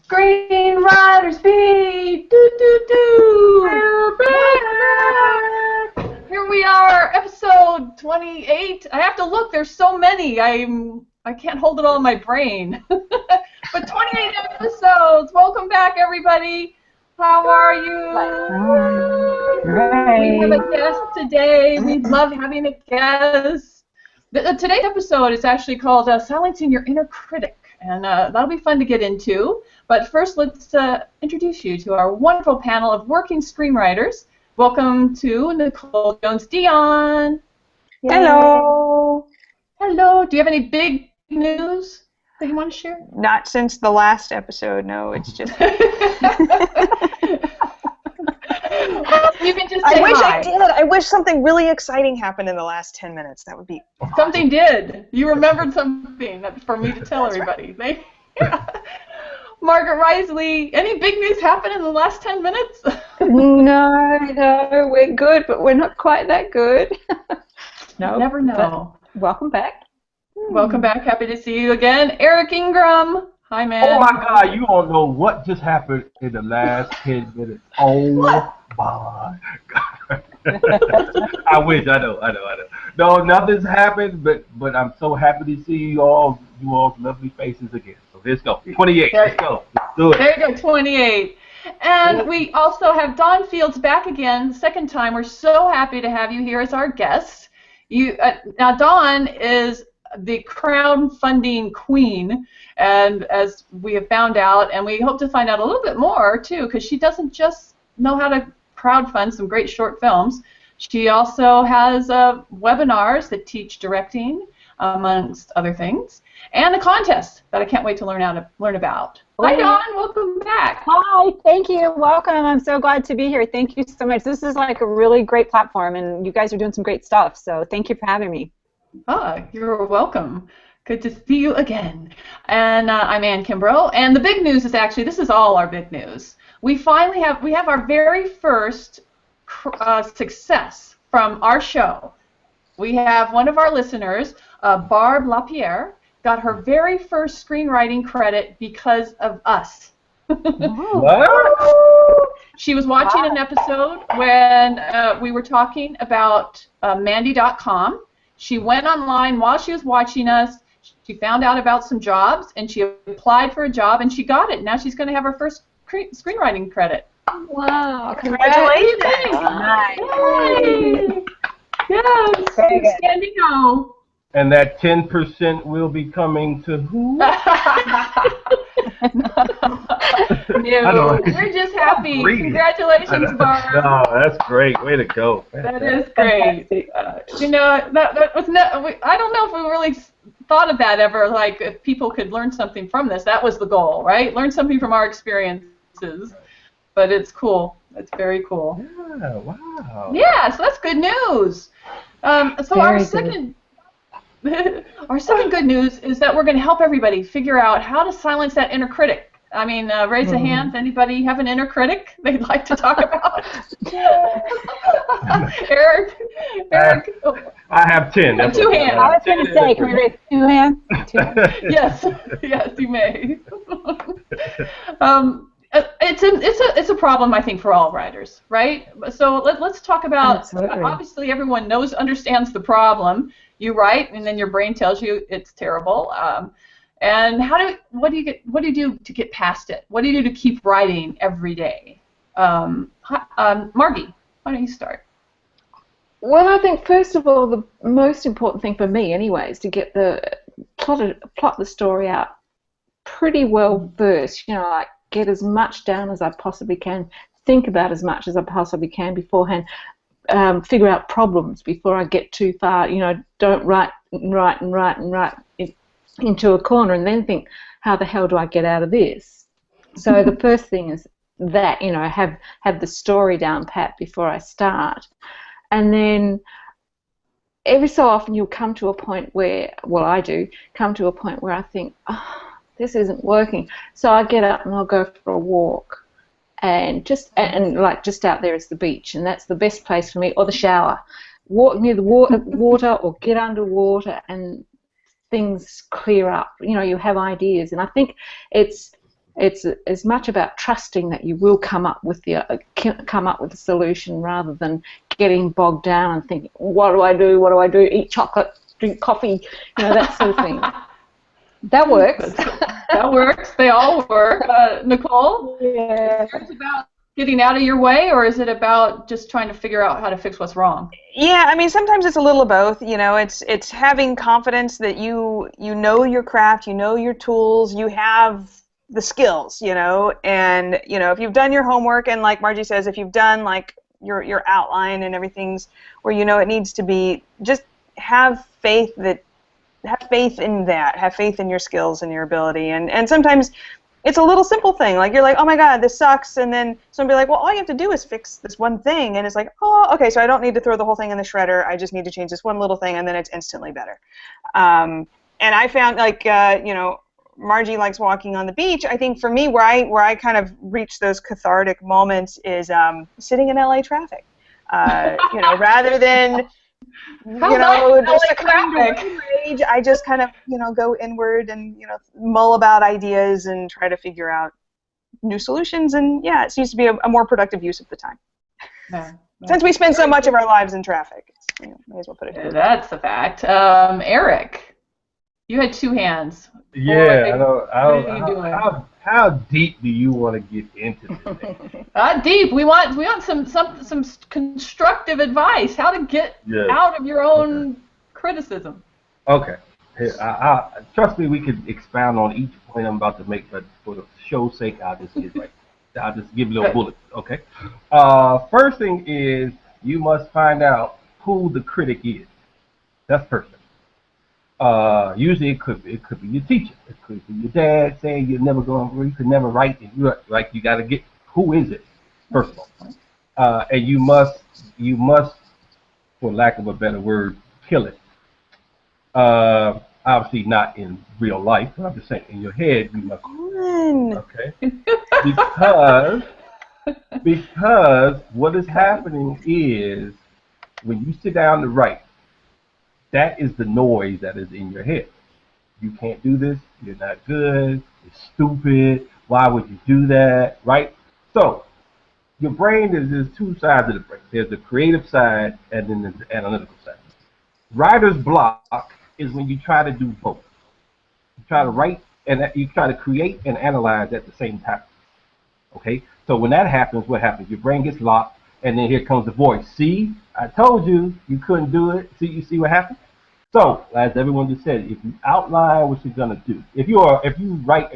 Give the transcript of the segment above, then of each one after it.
Screenwriters be We're back. Here we are, episode 28. I have to look. There's so many. I can't hold it all in my brain. But 28 episodes. Welcome back, everybody. How are you? Great. We have a guest today. We love having a guest. Today's episode is actually called Silencing Your Inner Critic, and that'll be fun to get into. But first, let's introduce you to our wonderful panel of working screenwriters. Welcome to Nicole Jones-Dion. Hello. Hello. Do you have any big news that you want to share? Not since the last episode, no. It's just... You can just say I wish hi. I did. I wish something really exciting happened in the last 10 minutes. That would be awesome. Something did. You remembered something for me to tell everybody. Margaret Risley, any big news happen in the last 10 minutes? No, we're good, but we're not quite that good. No, never know. Welcome back. Welcome back. Happy to see you again. Eric Ingram. Hi, man. Oh my God, you don't know what just happened in the last 10 minutes. Oh my God. I wish, I know. No, nothing's happened, but I'm so happy to see you all's lovely faces again. So let's go. 28, let's go. Let's do it. There you go, 28. And we also have Dawn Fields back again, second time. We're so happy to have you here as our guest. Now, Dawn is the crowdfunding queen, and as we have found out, and we hope to find out a little bit more, too, because she doesn't just know how to crowdfund some great short films. She also has webinars that teach directing, amongst other things, and a contest that I can't wait to learn about. Hi, Dawn. Welcome back. Hi, thank you. Welcome. I'm so glad to be here. Thank you so much. This is like a really great platform, and you guys are doing some great stuff, so thank you for having me. You're welcome. Good to see you again. And I'm Ann Kimbrough, and the big news is actually, this is all our big news. We finally have our very first success from our show. We have one of our listeners, Barb LaPierre, got her very first screenwriting credit because of us. What? She was watching an episode when we were talking about Mandy.com. She went online while she was watching us. She found out about some jobs, and she applied for a job, and she got it. Now she's going to have her first screenwriting credit. Wow, Congratulations. Nice. Yay! Yes, standing O. And that 10% will be coming to who? No, we're just happy. Congratulations, Barb. No, that's great. Way to go. That is great. You know, that was I don't know if we really thought of that ever, like if people could learn something from this. That was the goal, right? Learn something from our experiences. But it's cool. It's very cool. Yeah, wow. Yeah, so that's good news. So our second good news is that we're going to help everybody figure out how to silence that inner critic. I mean, raise a hand. Anybody have an inner critic they'd like to talk about? Eric. I have 10. That's Two hands. I was going to say, can we raise 2 hands? Yes, you may. It's a problem, I think, for all writers, right? So let's talk about. Absolutely. Obviously, everyone understands the problem. You write, and then your brain tells you it's terrible. And what do you do to get past it? What do you do to keep writing every day? Margie, why don't you start? Well, I think first of all, the most important thing for me, anyway, is to get plot the story out pretty well first. You know, like get as much down as I possibly can, think about as much as I possibly can beforehand, figure out problems before I get too far. You know, don't write into a corner and then think, how the hell do I get out of this? So the first thing is that, you know, have the story down pat before I start. And then every so often you'll come to a point where, well, I do, come to a point where I think, oh, this isn't working. So I get up and I'll go for a walk. And just out there is the beach, and that's the best place for me, or the shower. Walk near the water or get underwater, and things clear up. You know, you have ideas, and I think it's it's as much about trusting that you will come up with a solution rather than getting bogged down and thinking, what do I do? What do I do? Eat chocolate, drink coffee, that sort of thing. That works. That works. They all work. Nicole? Yeah. Is yours about getting out of your way, or is it about just trying to figure out how to fix what's wrong? Yeah, I mean, sometimes it's a little of both. It's having confidence that you know your craft, you know your tools, you have the skills, and if you've done your homework, and like Margie says, if you've done like your outline and everything's where it needs to be, just have faith in that, have faith in your skills and your ability, and sometimes it's a little simple thing, like you're like, oh my god, this sucks, and then somebody like, well, all you have to do is fix this one thing, and it's like, oh, okay, so I don't need to throw the whole thing in the shredder, I just need to change this one little thing, and then it's instantly better. And I found, like, Margie likes walking on the beach. I think for me, where I kind of reach those cathartic moments is sitting in LA traffic. Rather than just a crowd rage, I just kind of go inward and mull about ideas and try to figure out new solutions. And yeah, it seems to be a more productive use of the time. Yeah. Since we spend so much of our lives in traffic, may as well put it here. That's a fact. Eric, you had two hands. Yeah, What are you doing? how deep do you want to get into this? Deep. We want some constructive advice. How to get out of your own criticism. Okay. Here, trust me, we could expound on each point I'm about to make, but for the show's sake, I'll just give you little bullets. Okay. First thing is you must find out who the critic is. That's first thing. Usually it could be your teacher. It could be your dad saying you could never write. And you got to get who is it first of all, and you must, for lack of a better word, kill it. Obviously not in real life, but I'm just saying in your head you must. Okay. Because what is happening is when you sit down to write, that is the noise that is in your head. You can't do this. You're not good. It's stupid. Why would you do that? Right? So your brain there's two sides of the brain. There's the creative side and then there's the analytical side. Writer's block is when you try to do both. You try to write and you try to create and analyze at the same time. Okay? So when that happens, what happens? Your brain gets locked, and then here comes the voice. See, I told you you couldn't do it. See, you see what happened? So, as everyone just said, if you outline what you're gonna do, if you write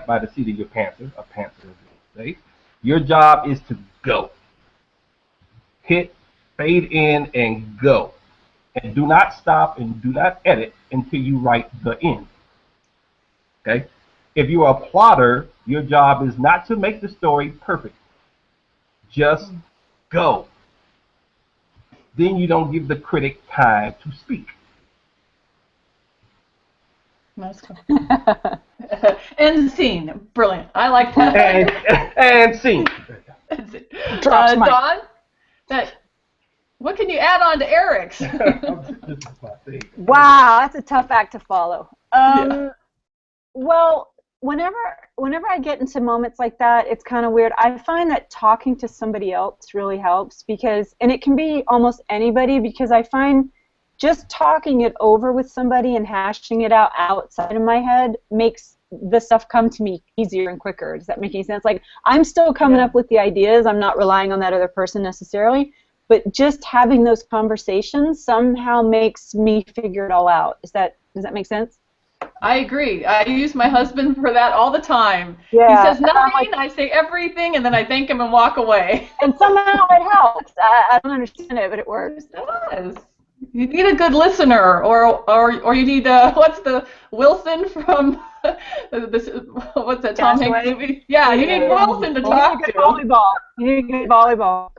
by the seat of your panther, a panther, say, your job is to go. Hit, fade in, and go, and do not stop and do not edit until you write the end. Okay. If you are a plotter, your job is not to make the story perfect. Just go. Then you don't give the critic time to speak. That's cool. End scene. Brilliant. I like that. And scene. Dawn, what can you add on to Eric's? Wow, that's a tough act to follow. Well, whenever I get into moments like that, it's kind of weird. I find that talking to somebody else really helps and it can be almost anybody, because I find just talking it over with somebody and hashing it out outside of my head makes the stuff come to me easier and quicker. Does that make any sense? Like, I'm still coming up with the ideas. I'm not relying on that other person necessarily, but just having those conversations somehow makes me figure it all out. Does that make sense? I agree. I use my husband for that all the time. Yeah. He says nothing, I say everything, and then I thank him and walk away. And somehow it helps. I don't understand it, but it works. It does. You need a good listener, or you need what's the Wilson from what's that Tom Hanks movie? Yeah, you need Wilson to talk to. Volleyball. You need good volleyball.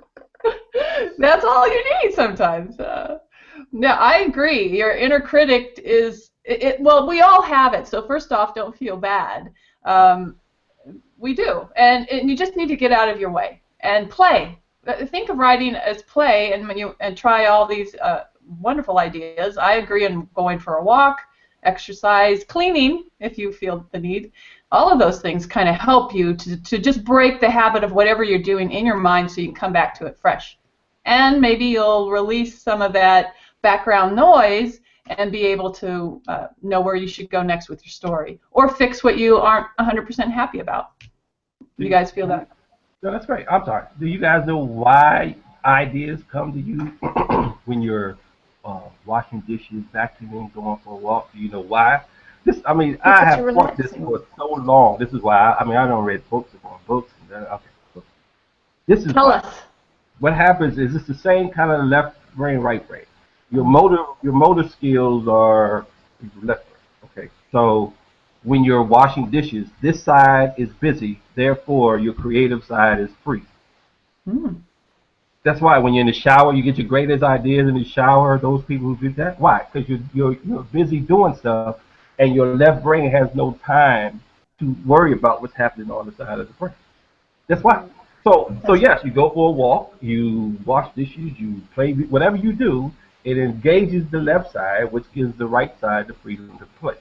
That's all you need sometimes. Yeah, I agree. Your inner critic is. Well, we all have it, so first off, don't feel bad. We do, and you just need to get out of your way and play. Think of writing as play, and try all these wonderful ideas. I agree in going for a walk, exercise, cleaning if you feel the need, all of those things kind of help you to just break the habit of whatever you're doing in your mind so you can come back to it fresh. And maybe you'll release some of that background noise and be able to know where you should go next with your story, or fix what you aren't 100% happy about. Do you guys feel that? No, that's great. I'm sorry. Do you guys know why ideas come to you when you're washing dishes, vacuuming, going for a walk? Do you know why? I mean, I have thought this for so long. This is why. I don't read books upon books. So this is Tell why. us. What happens is it's the same kind of left brain, right brain. Your motor skills are left brain. Okay, so when you're washing dishes, this side is busy. Therefore, your creative side is free. That's why when you're in the shower, you get your greatest ideas in the shower. Those people who do that, why? Because you're busy doing stuff, and your left brain has no time to worry about what's happening on the side of the brain. That's why. So yes, you go for a walk, you wash dishes, you play, whatever you do, it engages the left side, which gives the right side the freedom to play.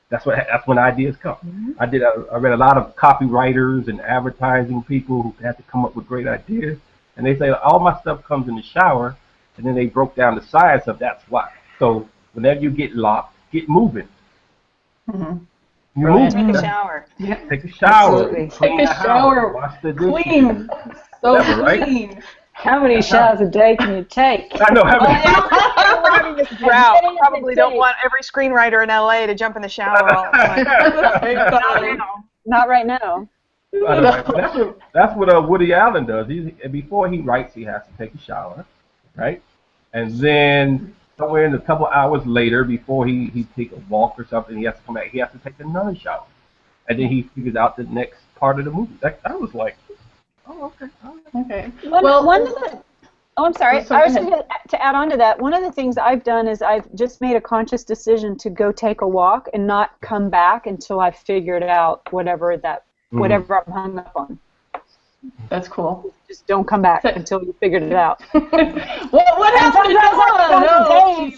That's when ideas come. I read a lot of copywriters and advertising people who had to come up with great ideas, and they say all my stuff comes in the shower, and then they broke down the science of that's why. So whenever you get locked, get moving. Take a shower. Yeah. Take a shower. Take a shower. Wash the dishes. Clean. So clean. How many showers a day can you take? I know. How many? We're having this drought. We probably don't want every screenwriter in LA to jump in the shower all the time. Not right now. That's what Woody Allen does. Before he writes, he has to take a shower, right? And then somewhere in a couple hours later, before he take a walk or something, he has to come back. He has to take another shower, and then he figures out the next part of the movie. I was like, oh, okay. Okay. I'm sorry. I was going to add on to that. One of the things I've done is I've just made a conscious decision to go take a walk and not come back until I've figured out whatever I'm hung up on. That's cool. Just don't come back until you figured it out. what happened to Dawn?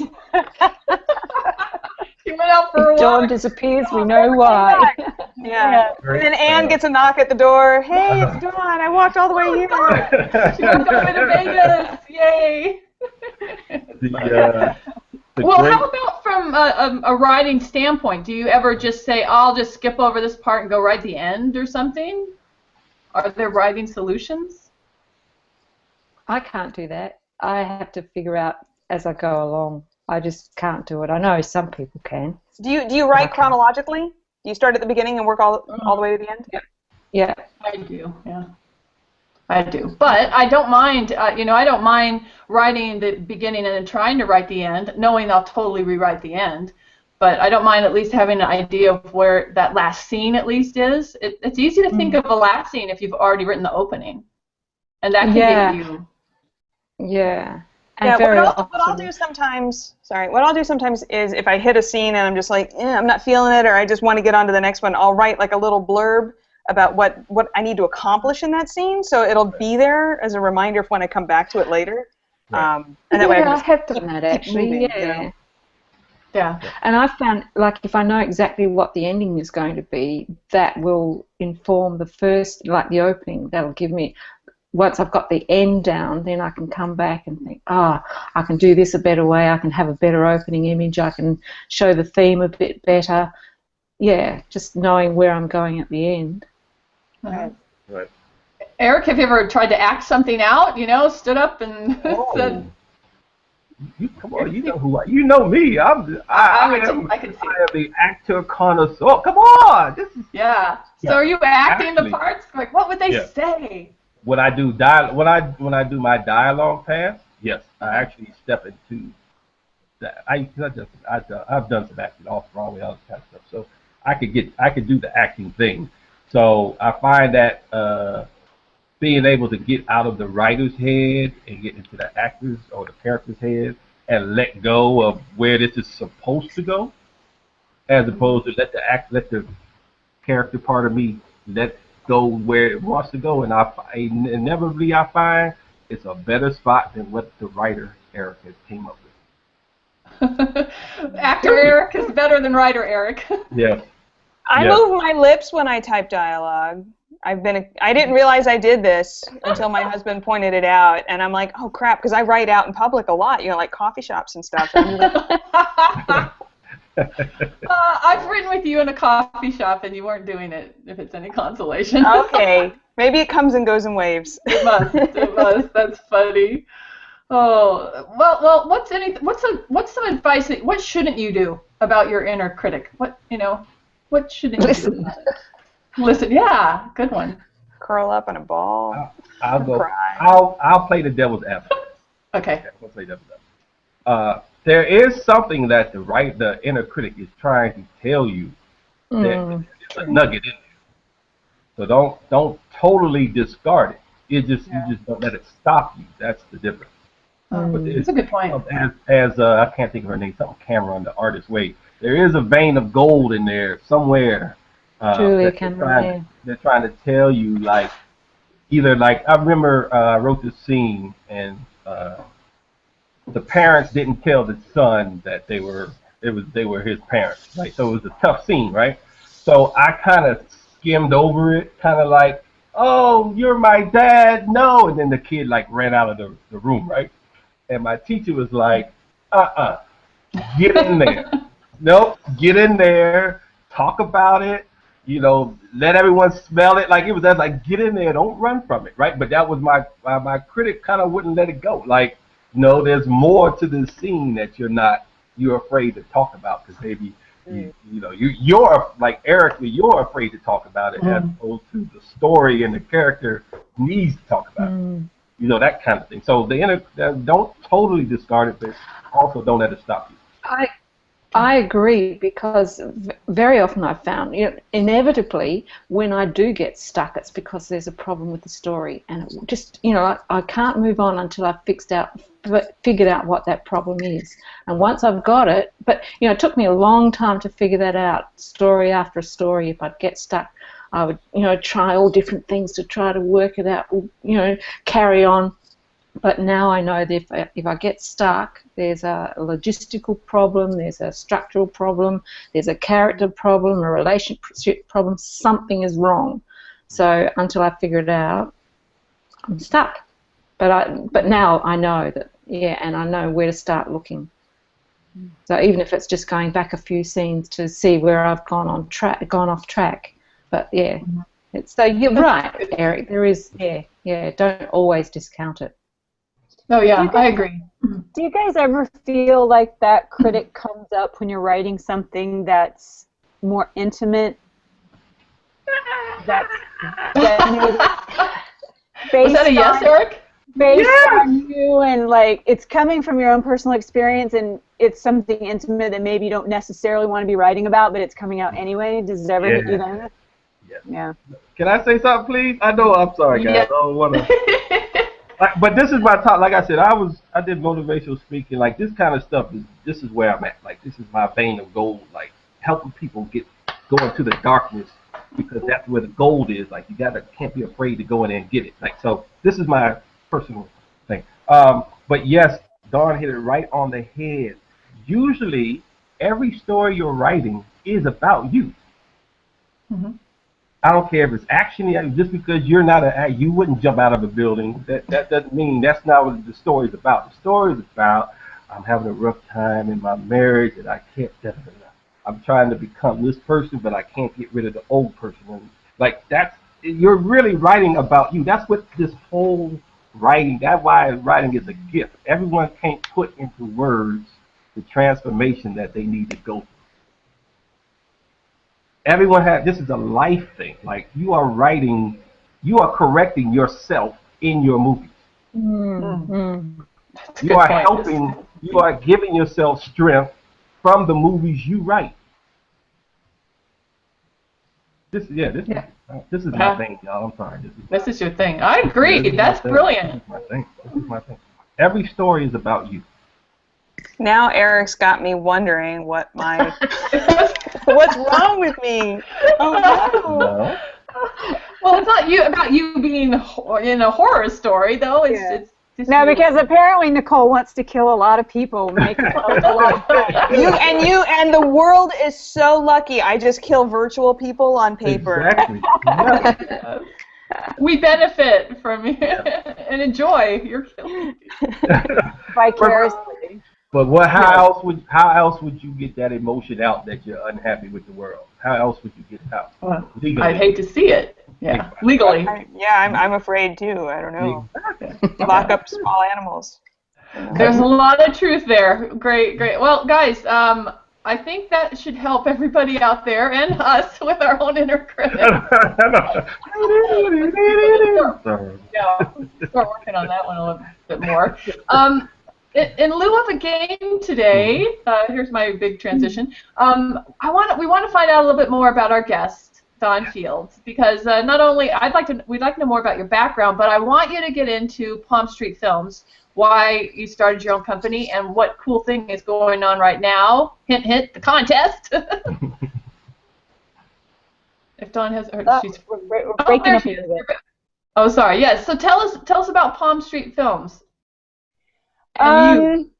She went out for a walk. Dawn disappears. We know why. Yeah. And then Anne gets a knock at the door. Hey, it's Dawn. I walked all the way here. She's going to Vegas. Yay. How about from a writing standpoint? Do you ever just say, I'll just skip over this part and go write the end or something? Are there writing solutions? I can't do that. I have to figure out as I go along. I just can't do it. I know some people can. Do you write chronologically? Do you start at the beginning and work all the way to the end? Yeah. I do. Yeah. I do. But I don't mind. I don't mind writing the beginning and then trying to write the end, knowing I'll totally rewrite the end. But I don't mind at least having an idea of where that last scene at least is. It's easy to think of a last scene if you've already written the opening, and that can get you. Yeah. What I'll do sometimes is if I hit a scene and I'm just like, I'm not feeling it, or I just want to get on to the next one, I'll write like a little blurb about what I need to accomplish in that scene, so it'll be there as a reminder for when I come back to it later. And that way I have done that actually. Moving, yeah. Yeah. And I found, like, if I know exactly what the ending is going to be, that will inform the first, like the opening. That'll give me, once I've got the end down, then I can come back and think, I can do this a better way. I can have a better opening image. I can show the theme a bit better. Yeah, just knowing where I'm going at the end. Right. Right. Eric, have you ever tried to act something out? Stood up and said. Come on, you know me. I am the actor connoisseur. Come on, this is. Yeah. So are you acting the parts? Like, what would they say? When I do my dialogue pass, yes, I actually step into that. I've done some acting off Broadway, all this kind of stuff. So I could do the acting thing. So I find that being able to get out of the writer's head and get into the actor's or the character's head and let go of where this is supposed to go, as opposed to let the character part of me let go where it wants to go, and inevitably I find it's a better spot than what the writer Eric has came up with. Actor Eric is better than writer Eric. Yes. I move my lips when I type dialogue. I didn't realize I did this until my husband pointed it out, and I'm like, oh crap, because I write out in public a lot, like coffee shops and stuff. And I've written with you in a coffee shop, and you weren't doing it. If it's any consolation. Okay, maybe it comes and goes in waves. It must. It must. That's funny. Oh well. What's some advice? What shouldn't you do about your inner critic? What shouldn't you do? Listen. Yeah, good one. Curl up in a ball. I'll go. Cry. I'll play the devil's advocate. Okay. I'll play devil's advocate. There is something that the inner critic is trying to tell you that there's a nugget in there. So don't totally discard it. You just don't let it stop you. That's the difference. That's a good point. As I can't think of her name, something Cameron, the artist, wait. There is a vein of gold in there somewhere. Julia Cameron. They're trying to tell you, like, either like I remember I wrote this scene and the parents didn't tell the son that they were his parents, right? So it was a tough scene, right? So I kind of skimmed over it, kind of like, oh, you're my dad, no, and then the kid like ran out of the room, right? And my teacher was like, get in there. Nope, get in there, talk about it, let everyone smell it. Like, it was like, get in there, don't run from it, right? But that was my critic kind of wouldn't let it go. Like, no, there's more to this scene that you're afraid to talk about, because maybe you're like Erically, you're afraid to talk about it as opposed to the story and the character needs to talk about it. That kind of thing. So don't totally discard it, but also don't let it stop you. I agree, because very often I've found, inevitably, when I do get stuck, it's because there's a problem with the story, and it just, I can't move on until I've figured out what that problem is. And once I've got it, but it took me a long time to figure that out, story after story. If I'd get stuck, I would, try all different things to try to work it out, carry on. But now I know that if I get stuck, there's a logistical problem, there's a structural problem, there's a character problem, a relationship problem, something is wrong. So until I figure it out, I'm stuck. But now I know that, and I know where to start looking. So even if it's just going back a few scenes to see where I've gone off track. But so you're right, Eric. There is, don't always discount it. Oh yeah, I agree. Do you guys ever feel like that critic comes up when you're writing something that's more intimate? Was that a yes, Eric? Based on you, and like it's coming from your own personal experience, and it's something intimate that maybe you don't necessarily want to be writing about, but it's coming out anyway. Does it ever hit you then? Yeah. Can I say something, please? I know. I'm sorry, guys. I don't want to. But this is my top. Like I said, I did motivational speaking. Like, this kind of stuff this is where I'm at. Like, this is my vein of gold. Like, helping people go into the darkness, because that's where the gold is. Like, you can't be afraid to go in there and get it. Like, so this is my personal thing. But yes, Dawn hit it right on the head. Usually, every story you're writing is about you. Mm-hmm. I don't care if it's action. Just because you're not you wouldn't jump out of a building. That doesn't mean that's not what the story's about. The story is about, I'm having a rough time in my marriage and I can't. I'm trying to become this person, but I can't get rid of the old person. And like, you're really writing about you. That's what this whole writing. That's why writing is a gift. Everyone can't put into words the transformation that they need to go through. This is a life thing. Like, you are correcting yourself in your movies. Mm-hmm. You are helping, you are giving yourself strength from the movies you write. This is my thing, y'all. I'm sorry. This is your thing. I agree. That's brilliant. This is my thing. Every story is about you. Now Eric's got me wondering what's wrong with me. Oh no. Well, it's not about you being in a horror story, though. It's No, because apparently Nicole wants to kill a lot of people, make a lot of and the world is so lucky. I just kill virtual people on paper. Exactly. Yeah. We benefit from you and enjoy your killing. vicariously. But how else would you get that emotion out that you're unhappy with the world? How else would you get it out? Legally. I'd hate to see it. Yeah, legally. I'm afraid too. I don't know. Lock up small animals. There's a lot of truth there. Great. Well, guys, I think that should help everybody out there and us with our own inner critic. Start working on that one a little bit more. In lieu of a game today, here's my big transition. We want to find out a little bit more about our guest, Don Fields, because not only we'd like to know more about your background, but I want you to get into Palm Street Films, why you started your own company, and what cool thing is going on right now. Hint, hint, the contest. If Dawn has, she's we're breaking up a little bit. Oh, sorry. Yes. So tell us about Palm Street Films. And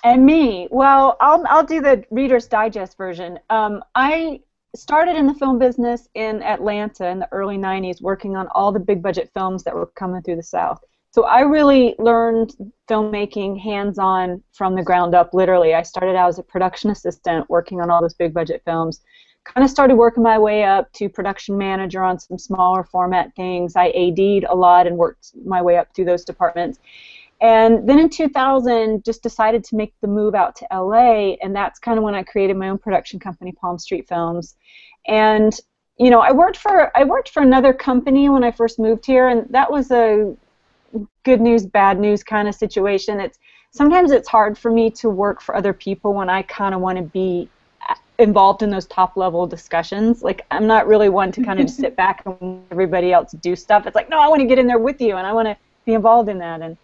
me. Well, I'll do the Reader's Digest version. I started in the film business in Atlanta in the early '90s, working on all the big budget films that were coming through the South. So I really learned filmmaking hands-on from the ground up, literally. I started out as a production assistant working on all those big budget films. Kind of started working my way up to production manager on some smaller format things. I AD'd a lot and worked my way up through those departments. And then in 2000, just decided to make the move out to LA, and that's kind of when I created my own production company, Palm Street Films. And you know, I worked for another company when I first moved here, and that was a good news, bad news kind of situation. Sometimes it's hard for me to work for other people when I kind of want to be involved in those top level discussions. Like, I'm not really one to kind of just sit back and let everybody else do stuff. It's like, no, I want to get in there with you and I want to be involved in that. And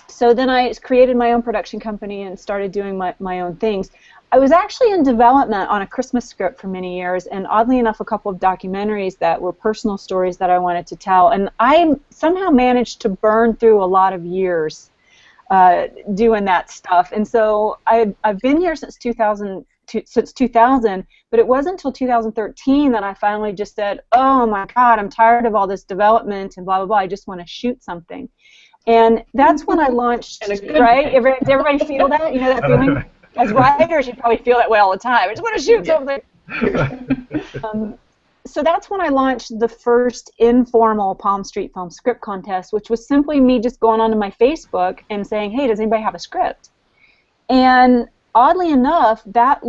so then I created my own production company and started doing my own things. I was actually in development on a Christmas script for many years, and oddly enough, a couple of documentaries that were personal stories that I wanted to tell. And I somehow managed to burn through a lot of years doing that stuff. And so I've been here since 2000, but it wasn't until 2013 that I finally just said, oh my God, I'm tired of all this development and blah, blah, blah. I just want to shoot something. And that's when I launched, right? Does everybody feel that? You know that feeling? As writers, you probably feel that way all the time. I just want to shoot something. So that's when I launched the first informal Palm Street Film Script Contest, which was simply me just going onto my Facebook and saying, hey, does anybody have a script? And oddly enough, that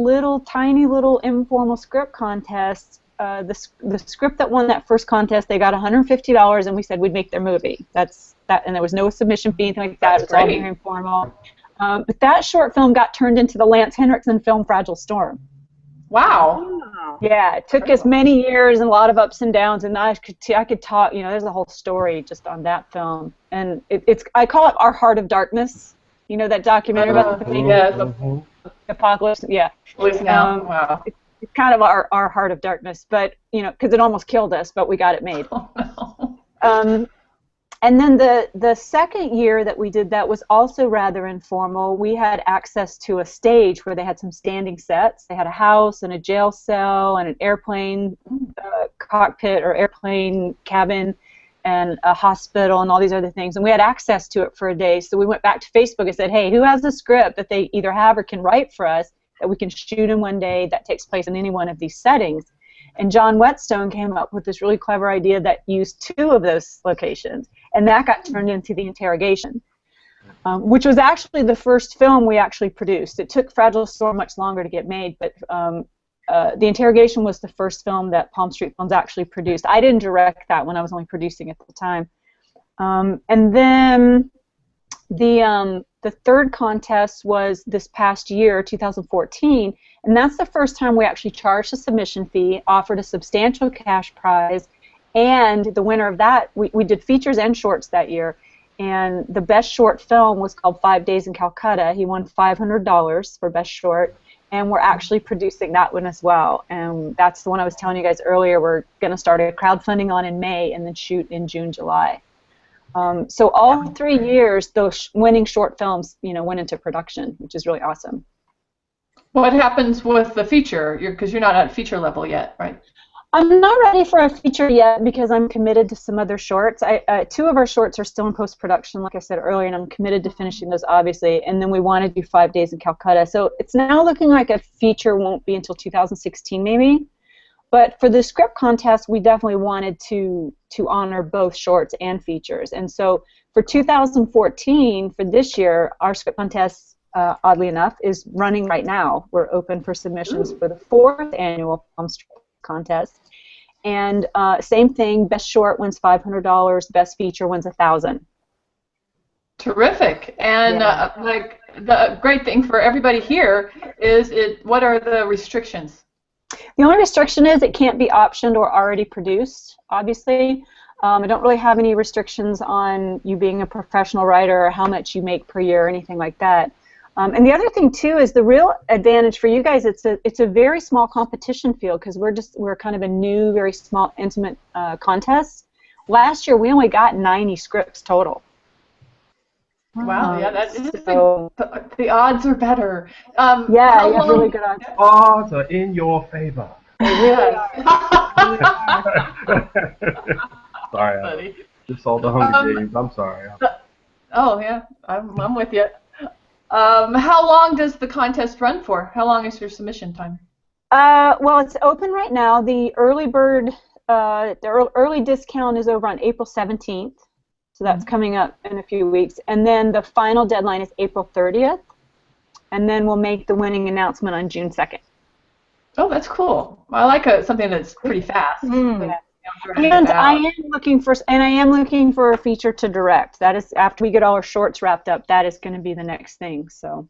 tiny little informal script contest, the script that won that first contest, they got $150, and we said we'd make their movie. That's that, and there was no submission fee, anything like that. It was all very informal. But that short film got turned into the Lance Henriksen film Fragile Storm. Wow. Yeah, it took us many years and a lot of ups and downs, and I could talk, you know, there's a whole story just on that film. And I call it Our Heart of Darkness. You know that documentary about the apocalypse? Yeah. Wow. It's kind of our Heart of Darkness, but, you know, because it almost killed us, but we got it made. Oh, no. And then the second year that we did that was also rather informal. We had access to a stage where they had some standing sets. They had a house and a jail cell and an airplane cockpit or airplane cabin and a hospital and all these other things. And we had access to it for a day. So we went back to Facebook and said, hey, who has a script that they either have or can write for us that we can shoot in one day that takes place in any one of these settings? And John Whetstone came up with this really clever idea that used 2 of those locations, and that got turned into The Interrogation, which was actually the first film we actually produced. It took Fragile Storm much longer to get made, but The Interrogation was the first film that Palm Street Films actually produced. I didn't direct that one. I was only producing at the time. And then the third contest was this past year, 2014, and that's the first time we actually charged a submission fee, offered a substantial cash prize, and the winner of that, we did features and shorts that year, and the best short film was called 5 Days in Calcutta. He won $500 for best short, and we're actually producing that one as well, and that's the one I was telling you guys earlier we're going to start a crowdfunding on in May and then shoot in June, July. So all 3 years, those winning short films, went into production, which is really awesome. What happens with the feature? Because you're not at feature level yet, right? I'm not ready for a feature yet because I'm committed to some other shorts. 2 of our shorts are still in post-production, like I said earlier, and I'm committed to finishing those, obviously. And then we want to do 5 Days in Calcutta. So it's now looking like a feature won't be until 2016, maybe. But for the script contest, we definitely wanted to honor both shorts and features. And so for 2014, for this year, our script contest, oddly enough, is running right now. We're open for submissions for the 4th annual film script contest. And same thing, best short wins $500, best feature wins $1,000. Terrific. And like the great thing for everybody here is what are the restrictions? The only restriction is it can't be optioned or already produced, obviously. I don't really have any restrictions on you being a professional writer or how much you make per year or anything like that. And the other thing too is the real advantage for you guys. It's a very small competition field because we're kind of a new, very small, intimate contest. Last year we only got 90 scripts total. Wow, yeah, that is the odds are better. Yeah, you have really good odds. Odds are in your favor. Yeah. Sorry, I just saw the Hunger Games. I'm sorry. Oh yeah, I'm with you. How long does the contest run for? How long is your submission time? Well, it's open right now. The early bird, the early discount is over on April 17th. So that's coming up in a few weeks. And then the final deadline is April 30th. And then we'll make the winning announcement on June 2nd. Oh, that's cool. I like something that's pretty fast. And I am looking for a feature to direct. That is, after we get all our shorts wrapped up, that is going to be the next thing. So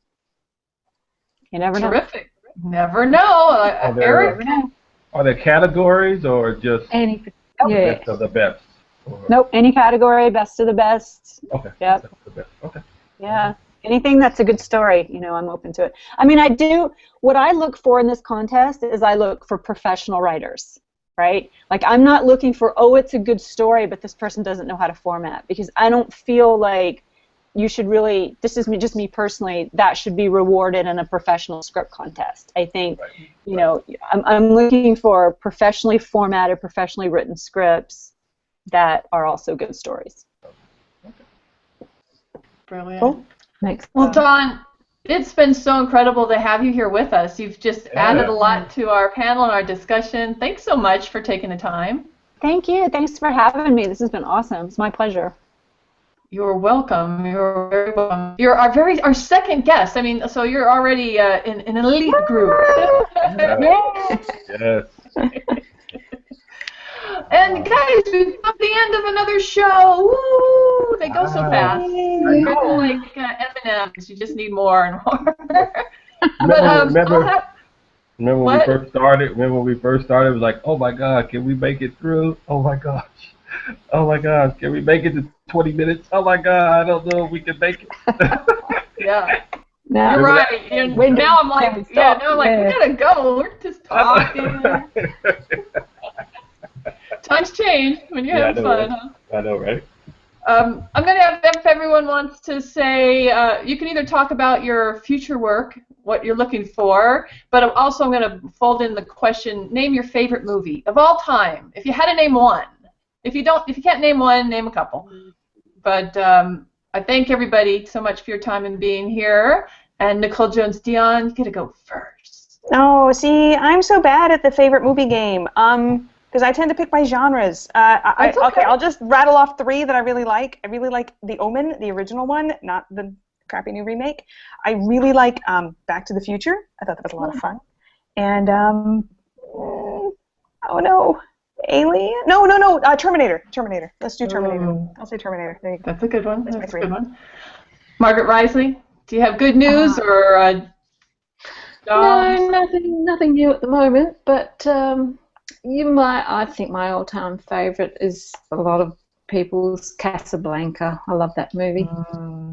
you never know. Terrific. Never know. Eric? Are there categories or just best of the best? Nope, any category, best of the best. Okay. Yep. Best of the best. Okay. Yeah. Anything that's a good story, I'm open to it. I mean, what I look for in this contest is I look for professional writers, right? Like, I'm not looking for, it's a good story, but this person doesn't know how to format, because I don't feel like you should really, this is just me personally, that should be rewarded in a professional script contest. I think, I'm looking for professionally formatted, professionally written scripts that are also good stories. Brilliant. Cool. Well, Dawn, it's been so incredible to have you here with us. You've just added a lot to our panel and our discussion. Thanks so much for taking the time. Thank you. Thanks for having me. This has been awesome. It's my pleasure. You're welcome. You're very welcome. You're our second guest. I mean, so you're already in an elite group. Yes. And guys, we've come to the end of another show. Woo! They go so fast. They're like M&Ms. You just need more and more. Remember when we first started? Remember when we first started? It was like, oh my God, can we make it through? Oh my gosh. Oh my gosh, can we make it to 20 minutes? Oh my God, I don't know if we can make it. Yeah. No, you're right. And now I'm like, we gotta go. We're just talking. Times change when you're having fun, huh? I know, right? I'm going to have, if everyone wants to say, you can either talk about your future work, what you're looking for, but I'm going to fold in the question, name your favorite movie of all time. If you had to name one. If you can't name one, name a couple. But I thank everybody so much for your time and being here. And Nicole Jones-Dion, you get to go first. Oh, see, I'm so bad at the favorite movie game. Because I tend to pick my genres. Okay, I'll just rattle off 3 that I really like. I really like The Omen, the original one, not the crappy new remake. I really like Back to the Future. I thought that was a lot of fun. And, Alien? No, Terminator. Let's do Terminator. I'll say Terminator. There you go. That's a good one. That's a good one. Margaret Risley, do you have good news or no, nothing new at the moment, but I think my all-time favorite is a lot of people's Casablanca. I love that movie.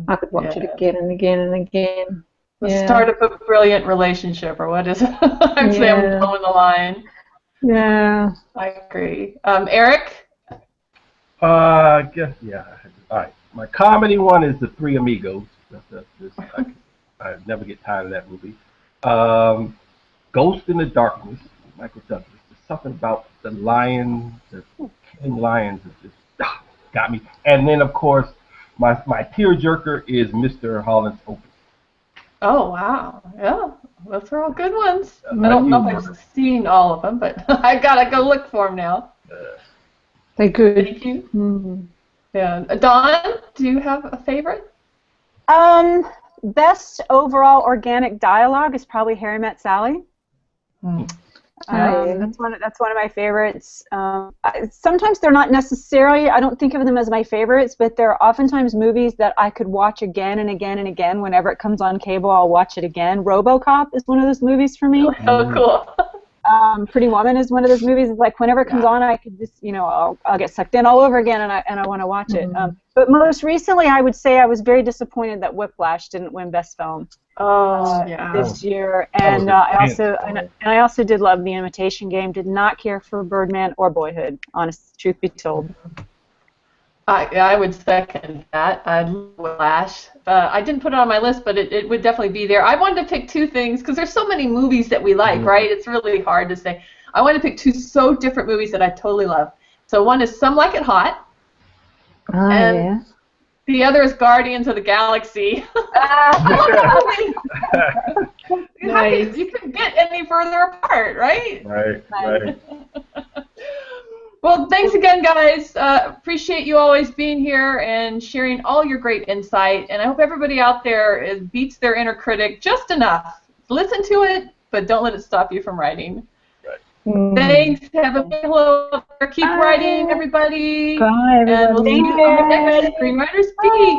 I could watch it again and again and again. The start of a brilliant relationship, or what is it? I'm blowing the line. Yeah. I agree. Eric? I guess, I had to All right. My comedy one is the Three Amigos. I never get tired of that movie. Ghost in the Darkness, Michael Douglas. There's something about the lions, the killing lions that just got me. And then, of course, my tearjerker is Mr. Holland's Opus. Oh, wow. Yeah, those are all good ones. I Thank don't know you. if I've seen all of them, but I gotta go look for them now. They're good. Thank you. Mm. Yeah. Dawn, do you have a favorite? Best overall organic dialogue is probably Harry Met Sally. That's one of my favorites. Sometimes they're not necessarily, I don't think of them as my favorites, but there are oftentimes movies that I could watch again and again and again. Whenever it comes on cable, I'll watch it again. RoboCop is one of those movies for me. Oh, cool. Pretty Woman is one of those movies. It's like whenever it comes on, I could just, I'll get sucked in all over again, and I want to watch it. But most recently, I would say I was very disappointed that Whiplash didn't win Best Film this year, and I also did love The Imitation Game. Did not care for Birdman or Boyhood. Honest truth be told. I would second that. I love Whiplash. I didn't put it on my list, but it would definitely be there. I wanted to pick two things because there's so many movies that we like, right? It's really hard to say. I wanted to pick two so different movies that I totally love. So one is Some Like It Hot, and the other is Guardians of the Galaxy. Nice. You couldn't get any further apart, right? Right. Well, thanks again, guys. Appreciate you always being here and sharing all your great insight. And I hope everybody out there beats their inner critic just enough. Listen to it, but don't let it stop you from writing. Right. Thanks. Have a big hello. Keep writing, everybody. Bye, everybody. And we'll see you on the next Screenwriters Speak.